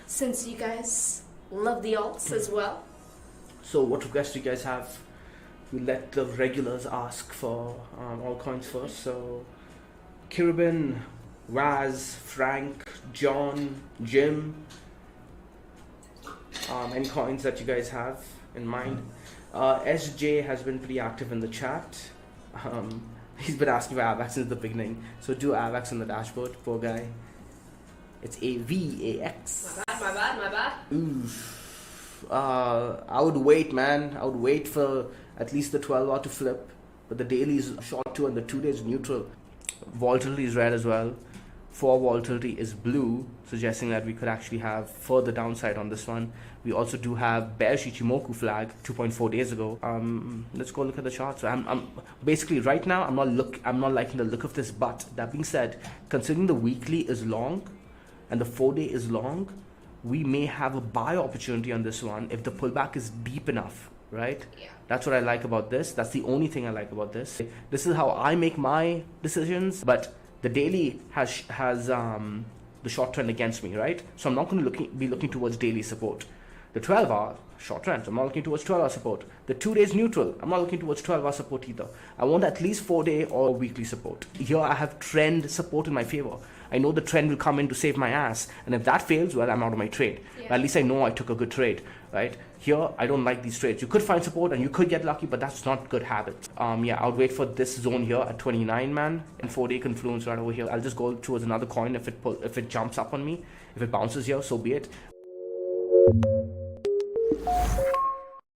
Since you guys love the alts as well. So what requests do you guys have? We let the regulars ask for all coins first. So Kiribin, Raz, Frank, John, Jim, any coins that you guys have in mind. SJ has been pretty active in the chat. He's been asking for AVAX since the beginning. So do AVAX on the dashboard, poor guy. It's AVAX. My bad. Oof. I would wait, man. I would wait for at least the 12 hour to flip. But the daily is short too and the 2 days neutral. Volatility is red as well. 4 volatility is blue, suggesting that we could actually have further downside on this one. We also do have bearish Ichimoku flag 2.4 days ago. Let's go look at the chart. So I'm basically right now I'm not liking the look of this, but that being said, considering the weekly is long and the 4-day is long, we may have a buy opportunity on this one if the pullback is deep enough, right? Yeah. That's what I like about this. That's the only thing I like about this. This is how I make my decisions, but the daily has the short trend against me, right? So I'm not going to be looking towards daily support. The 12-hour short trend, I'm not looking towards 12-hour support. The 2 days neutral, I'm not looking towards 12-hour support either. I want at least 4-day or weekly support. Here I have trend support in my favor. I know the trend will come in to save my ass, and if that fails, well, I'm out of my trade. Yeah. But at least I know I took a good trade, right? Here, I don't like these trades. You could find support and you could get lucky, but that's not good habits. Yeah, I'll wait for this zone here at 29, man, and 4-day confluence right over here. I'll just go towards another coin if it jumps up on me. If it bounces here, so be it.